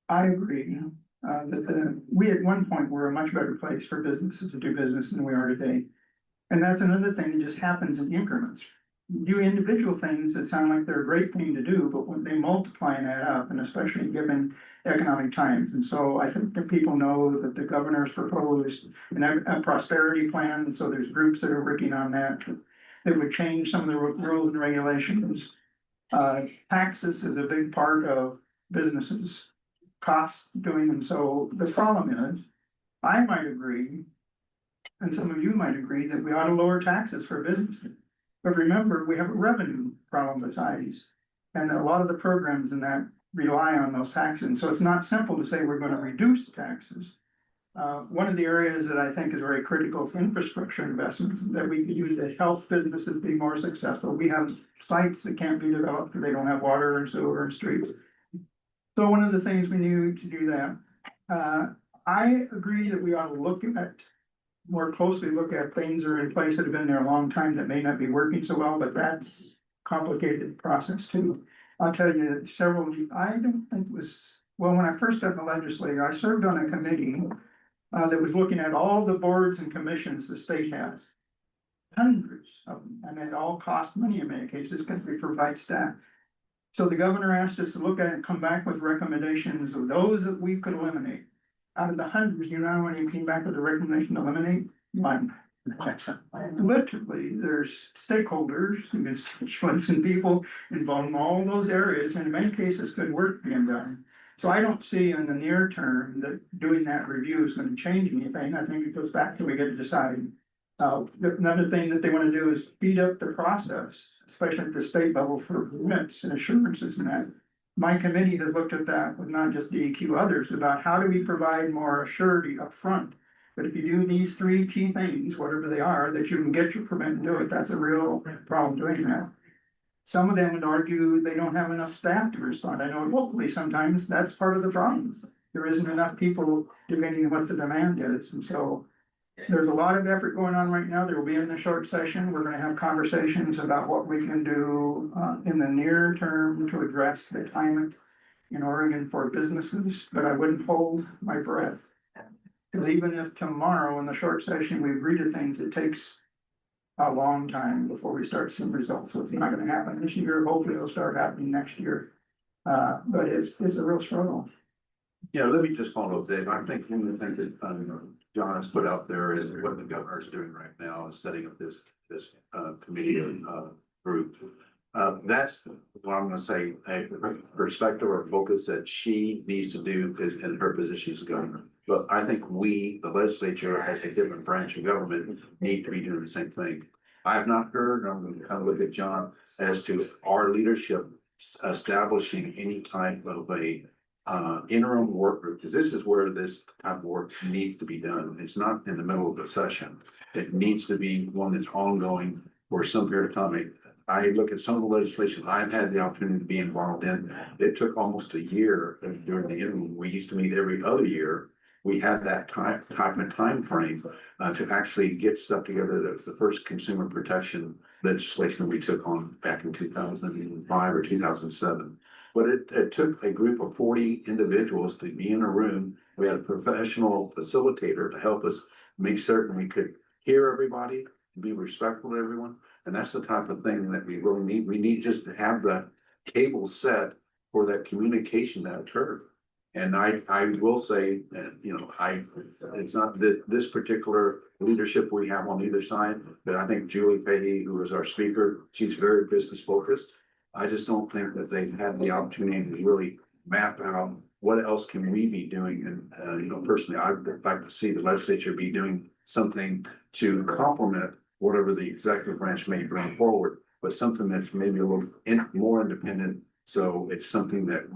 I agree, that we at one point were a much better place for businesses to do business than we are today. And that's another thing that just happens in increments. You do individual things that sound like they're a great thing to do, but when they multiply and add up, and especially given economic times. And so I think that people know that the governor's proposed a prosperity plan, and so there's groups that are working on that would change some of the rules and regulations. Taxes is a big part of businesses' cost doing, and so the problem is, I might agree, and some of you might agree, that we ought to lower taxes for businesses. But remember, we have a revenue problem besides, and a lot of the programs in that rely on those taxes. And so it's not simple to say we're going to reduce taxes. One of the areas that I think is very critical is infrastructure investments that we can use to help businesses be more successful. We have sites that can't be developed because they don't have water and sewer and streets. So one of the things we need to do that. I agree that we ought to look at more closely look at things that are in place that have been there a long time that may not be working so well, but that's complicated process too. I'll tell you several, I don't think it was, well, when I first got in the legislature, I served on a committee that was looking at all the boards and commissions the state has. Hundreds of them, and it all cost money in many cases because we provide staff. So the governor asked us to look at it and come back with recommendations of those that we could eliminate. Out of the hundreds, you know, when he came back with a recommendation to eliminate one. Literally, there's stakeholders and constituents and people involved in all those areas, and in many cases, good work being done. So I don't see in the near term that doing that review is going to change anything. I think it goes back to we get to decide. Another thing that they want to do is speed up the process, especially at the state level for permits and assurances and that. My committee has looked at that with not just DEQ, others, about how do we provide more surety upfront But if you do these three key things, whatever they are, that you can get your permit and do it, that's a real problem doing that. Some of them would argue they don't have enough staff to respond. I know locally sometimes that's part of the problem. There isn't enough people doing what the demand is, and so. There's a lot of effort going on right now. There will be in the short session. We're gonna have conversations about what we can do in the near term to address the climate in Oregon for businesses, but I wouldn't hold my breath. Cause even if tomorrow in the short session we agree to things, it takes a long time before we start seeing results. So it's not gonna happen this year. Hopefully it'll start happening next year. But it's a real struggle. Yeah, let me just follow up, Dave. I think one of the things that John has put out there is what the governor is doing right now is setting up this committee group. That's what I'm gonna say, a perspective or focus that she needs to do is in her position as governor. But I think we, the legislature, as a different branch of government, need to be doing the same thing. I have not heard, and I'm gonna kind of look at John as to our leadership establishing any type of a interim work group, because this is where this type of work needs to be done. It's not in the middle of the session. It needs to be one that's ongoing for some period of time. I look at some of the legislation I've had the opportunity to be involved in. It took almost a year during the interim. We used to meet every other year. We had that type of time frame to actually get stuff together. That was the first consumer protection legislation we took on back in 2005 or 2007. But it took a group of 40 individuals to be in a room. We had a professional facilitator to help us make certain we could hear everybody, be respectful to everyone. And that's the type of thing that we really need. We need just to have the table set for that communication that occurred. And I will say that, it's not that this particular leadership we have on either side, but I think Julie Fahey, who is our speaker, she's very business focused. I just don't think that they've had the opportunity to really map out what else can we be doing. And, personally, I'd like to see the legislature be doing something to complement whatever the executive branch may bring forward, but something that's maybe a little more independent. So it's something that,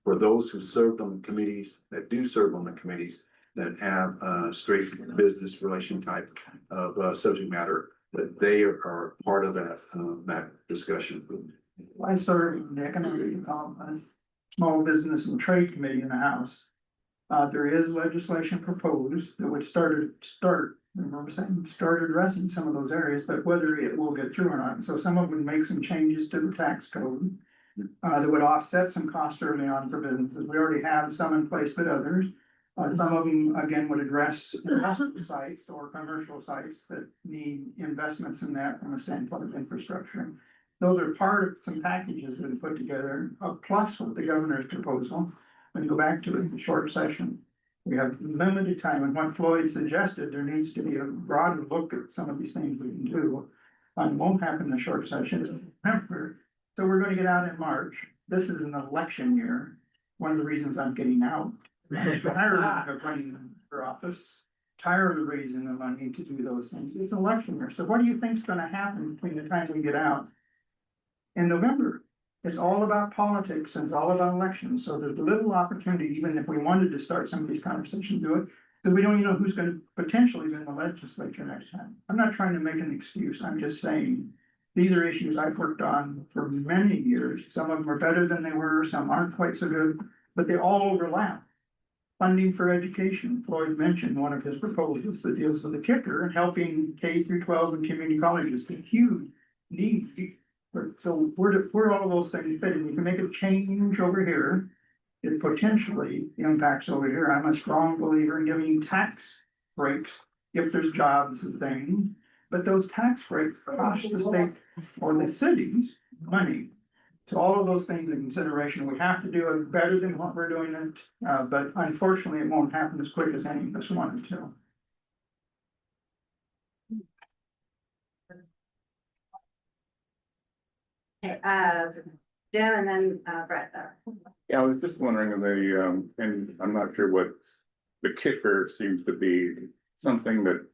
for those who served on the committees, that do serve on the committees, that have straight business relation type of subject matter, that they are part of that discussion. I serve in the Economic Development, Small Business and Trade Committee in the House. There is legislation proposed that would start addressing some of those areas, but whether it will get through or not. So some of them make some changes to the tax code that would offset some cost early on for businesses. We already have some in place, but others. Some of them, again, would address industrial sites or commercial sites that need investments in that from a standpoint of infrastructure. Those are part of some packages that are put together, plus with the governor's proposal. When you go back to it, the short session, we have limited time, and what Floyd suggested, there needs to be a broader look at some of these things we can do. It won't happen in the short session in November, so we're going to get out in March. This is an election year. One of the reasons I'm getting out, I'm tired of running for office, tired of raising the money to do those things. It's an election year, so what do you think is going to happen between the time we get out in November? It's all about politics and it's all about elections. So there's little opportunity, even if we wanted to start some of these conversations, do it, because we don't even know who's going to potentially be in the legislature next time. I'm not trying to make an excuse. I'm just saying these are issues I've worked on for many years. Some of them are better than they were, some aren't quite so good, but they all overlap. Funding for education. Floyd mentioned one of his proposals that deals with the kicker and helping K through 12 and community colleges. A huge need. So where all of those things fit, and you can make a change over here, it potentially impacts over here. I'm a strong believer in giving tax breaks if there's jobs and things, but those tax breaks cost the state or the cities money. So all of those things in consideration, we have to do it better than what we're doing it, but unfortunately it won't happen as quick as any of us wanted to. Okay, Jim and then Brett there. Yeah, I was just wondering, and I'm not sure what the kicker seems to be something that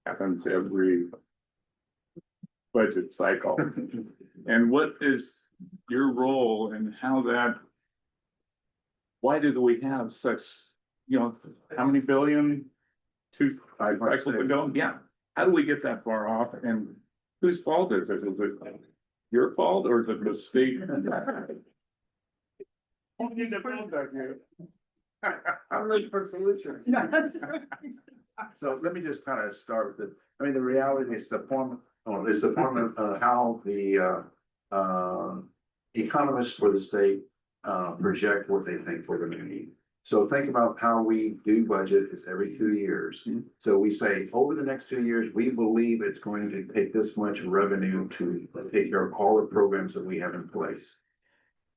happens every budget cycle. And what is your role and why do we have such, how many billion two cycles ago, yeah. How do we get that far off, and whose fault is it? Is it your fault or is it the state? I'm looking for a solution. Yeah, that's right. So let me just kind of start with it. I mean, the reality is the form, is the form of how the economists for the state project what they think we're gonna need. So think about how we do budget is every 2 years. So we say, over the next 2 years, we believe it's going to take this much revenue to take care of all the programs that we have in place.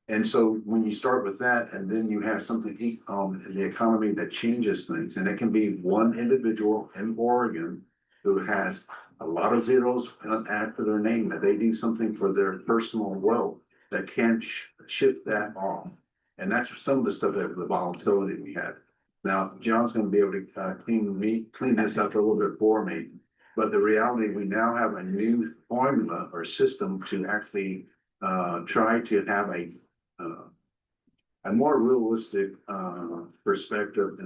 And so when you start with that, and then you have something in the economy that changes things, and it can be one individual in Oregon who has a lot of zeros after their name, that they do something for their personal wealth that can shift that off. And that's some of the stuff that the volatility we had. Now, John's gonna be able to clean this up a little bit for me. But the reality, we now have a new formula or system to actually try to have a more realistic perspective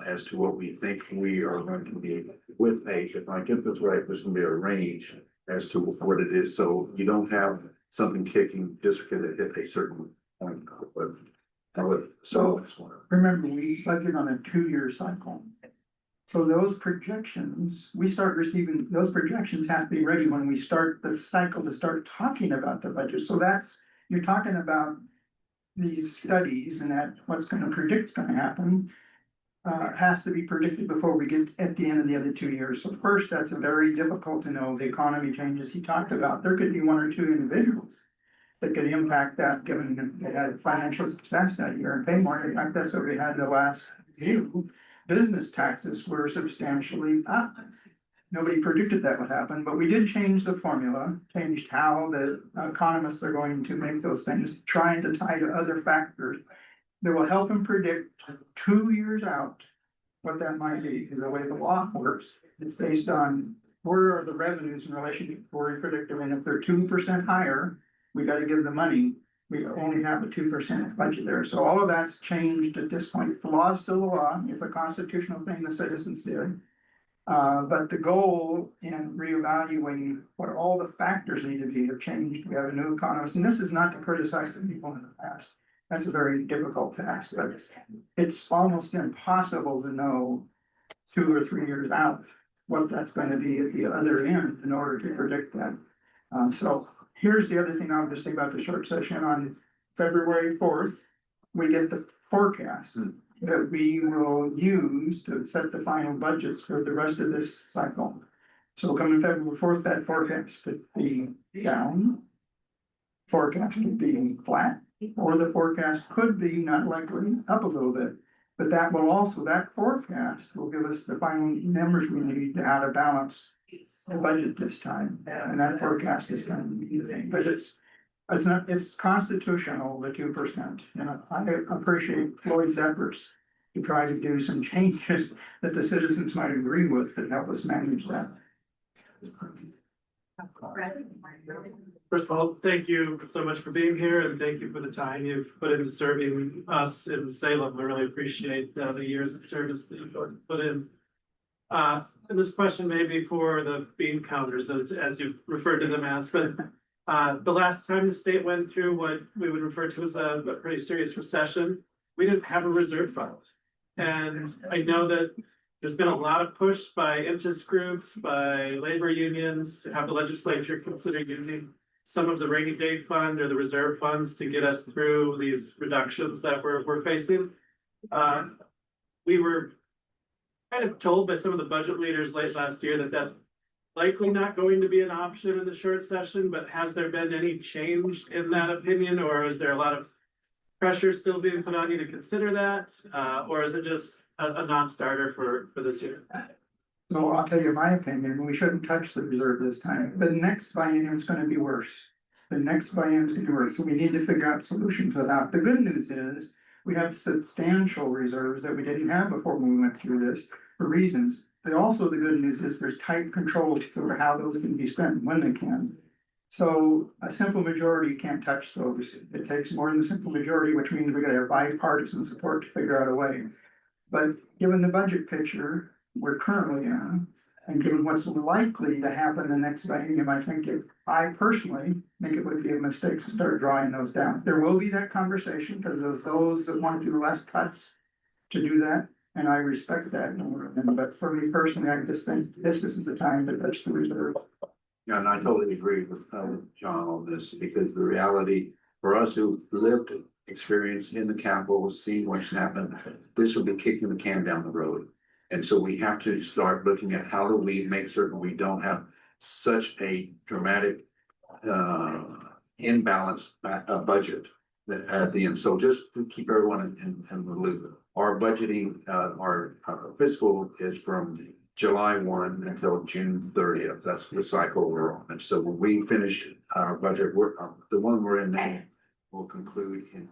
as to what we think we are going to be with if I get this right, there's gonna be a range as to what it is, so you don't have something kicking just because it hit a certain point. So Remember, we budget on a 2-year cycle. So those projections, we start receiving, those projections have to be ready when we start the cycle to start talking about the budget. So that's, you're talking about these studies and that what's gonna predict's gonna happen. Has to be predicted before we get at the end of the other 2 years. So first, that's very difficult to know. The economy changes he talked about. There could be 1 or 2 individuals that could impact that, given they had financial success that year and pay more. In fact, that's what we had the last few. Business taxes were substantially up. Nobody predicted that would happen, but we did change the formula, changed how the economists are going to make those things, trying to tie to other factors that will help them predict 2 years out what that might be, because the way the law works, it's based on where are the revenues in relation to where we predict them, and if they're 2% higher, we gotta give the money. We only have a 2% budget there, so all of that's changed at this point. The law is still the law, it's a constitutional thing the citizens did. But the goal in reevaluating what all the factors need to be have changed. We have a new economist, and this is not to criticize the people in the past. That's a very difficult task, but it's almost impossible to know 2 or 3 years out what that's going to be at the other end in order to predict that. So here's the other thing I would just say about the short session on February 4th. We get the forecast that we will use to set the final budgets for the rest of this cycle. So coming February 4th, that forecast could be down. Forecast could be flat, or the forecast could be not likely up a little bit. But that will also, that forecast will give us the final numbers we need to how to balance the budget this time. And that forecast is going to be the thing, but it's not, it's constitutional, the 2%. And I appreciate Floyd's efforts to try to do some changes that the citizens might agree with that help us manage that. First of all, thank you so much for being here, and thank you for the time you've put into serving us in Salem. I really appreciate the years of service that you've put in. And this question may be for the bean counters, as you referred to them as, but the last time the state went through what we would refer to as a pretty serious recession, we didn't have a reserve fund. And I know that there's been a lot of push by interest groups, by labor unions to have the legislature consider using some of the rainy day fund or the reserve funds to get us through these reductions that we're facing. We were kind of told by some of the budget leaders late last year that that's likely not going to be an option in the short session, but has there been any change in that opinion, or is there a lot of pressure still being put on you to consider that, or is it just a non-starter for this year? So I'll tell you my opinion, we shouldn't touch the reserve this time. The next biennium is gonna be worse. The next biennium is gonna be worse, so we need to figure out solutions for that. The good news is, we have substantial reserves that we didn't have before we went through this for reasons. But also the good news is there's tight controls over how those can be spent, when they can. So a simple majority can't touch those. It takes more than a simple majority, which means we gotta have bipartisan support to figure out a way. But given the budget picture, we're currently in. And given what's likely to happen the next biennium, I personally think it would be a mistake to start drawing those down. There will be that conversation, because of those that want to do less cuts to do that, and I respect that. But for me personally, I just think this isn't the time to touch the reserve. Yeah, and I totally agree with John on this, because the reality for us who lived experience in the Capitol, see what's happened, this will be kicking the can down the road. And so we have to start looking at how do we make certain we don't have such a dramatic imbalance budget at the end. So just to keep everyone in the loop, our budgeting, our fiscal is from July 1 until June 30th. That's the cycle we're on. And so when we finish our budget, the one we're in now will conclude in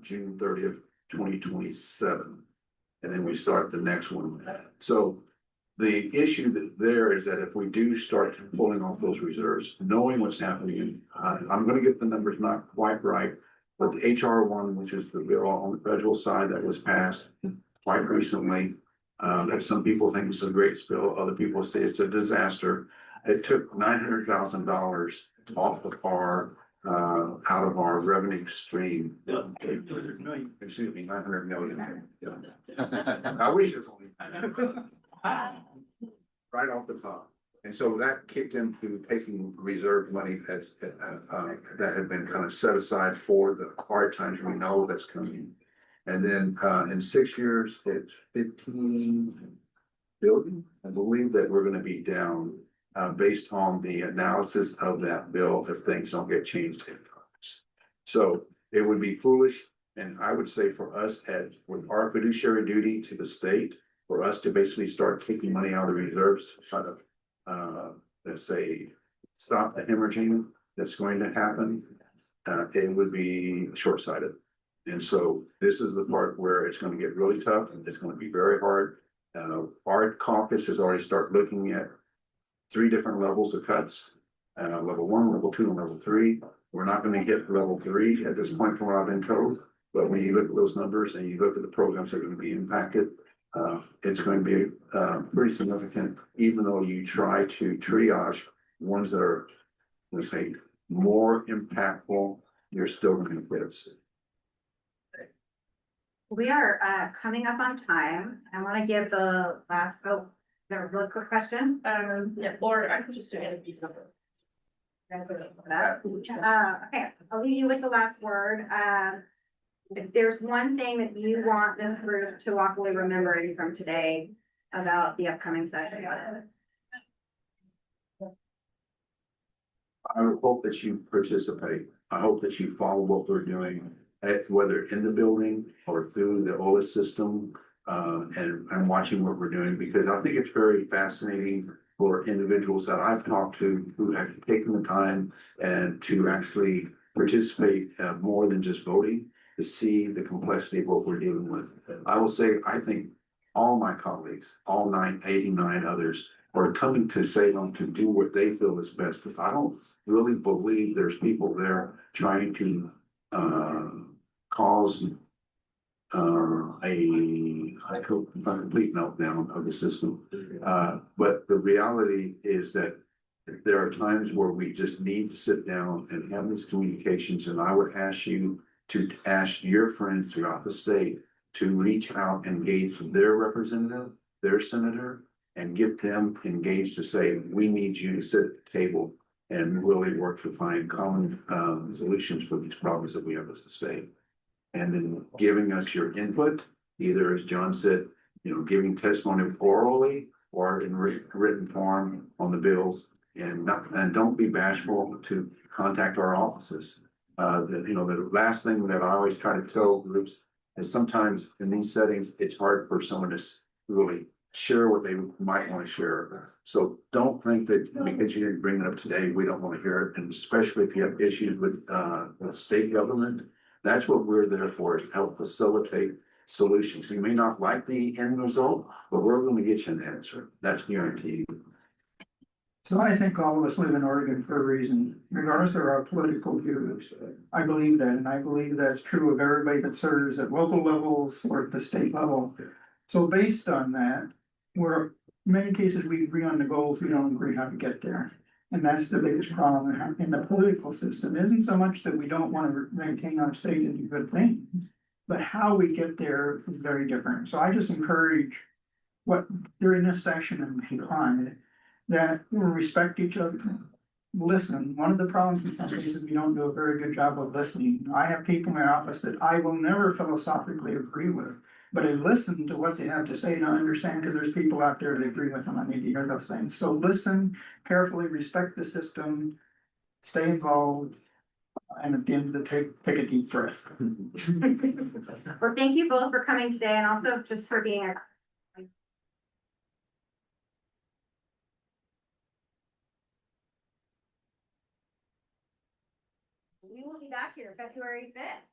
June 30th, 2027. And then we start the next one. So the issue there is that if we do start pulling off those reserves, knowing what's happening, I'm going to get the numbers not quite right, but the HR1, which is the bill on the federal side that was passed quite recently, that some people think is a great bill, other people say it's a disaster. It took $900,000 off of our out of our revenue stream. Excuse me, 900 million. I wish it was only right off the top. And so that kicked into taking reserve money that's that had been kind of set aside for the hard times we know that's coming. And then in 6 years, it's 15 billion. I believe that we're going to be down based on the analysis of that bill if things don't get changed in Congress. So it would be foolish, and I would say for us with our fiduciary duty to the state, for us to basically start taking money out of the reserves to try to let's say stop the hemorrhaging that's going to happen, it would be short-sighted. And so this is the part where it's going to get really tough and it's going to be very hard. Our caucus has already started looking at 3 different levels of cuts, level 1, level 2, and level 3. We're not going to hit level 3 at this point from what I've been told. But when you look at those numbers and you look at the programs that are going to be impacted, it's going to be pretty significant, even though you try to triage ones that are, let's say, more impactful, you're still going to get it. We are coming up on time. I want to give the last, a really quick question. Yeah, or I could just do any piece number. Okay, I'll leave you with the last word. If there's one thing that you want this group to walk away remembering from today about the upcoming session. I hope that you participate. I hope that you follow what we're doing, whether in the building or through the OLA system, and watching what we're doing, because I think it's very fascinating for individuals that I've talked to who have taken the time and to actually participate more than just voting, to see the complexity of what we're dealing with. I will say, I think all my colleagues, all 89 others, are coming to Salem to do what they feel is best. I don't really believe there's people there trying to cause a complete meltdown of the system. But the reality is that there are times where we just need to sit down and have these communications. And I would ask you to ask your friends throughout the state to reach out, engage their representative, their senator, and get them engaged to say, we need you to sit at the table and really work to find common solutions for these problems that we have as a state. And then giving us your input, either as John said, giving testimony orally or in written form on the bills, and don't be bashful to contact our offices. The last thing that I always try to tell groups is sometimes in these settings, it's hard for someone to really share what they might want to share. So don't think that because you didn't bring it up today, we don't want to hear it. And especially if you have issues with state government, that's what we're there for, is to help facilitate solutions. You may not like the end result, but we're going to get you an answer. That's guaranteed. So I think all of us live in Oregon for a reason, regardless of our political views. I believe that, and I believe that's true of everybody that serves at local levels or at the state level. So based on that, we're in many cases, we agree on the goals, we don't agree how to get there. And that's the biggest problem in the political system, isn't so much that we don't want to maintain our state and do good things, but how we get there is very different. So I just encourage what during this session and beyond, that we respect each other. Listen, one of the problems in some cases, we don't do a very good job of listening. I have people in my office that I will never philosophically agree with, but I listen to what they have to say and I understand because there's people out there that agree with them. I need to hear those things. So listen carefully, respect the system, stay involved, and at the end of the day, take a deep breath. Well, thank you both for coming today and also just for being a we will be back here February 5th.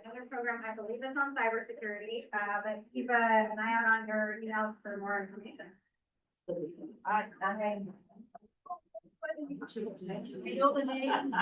Another program, I believe is on cybersecurity, but keep an eye out on your emails for more information. Okay. You know the name and,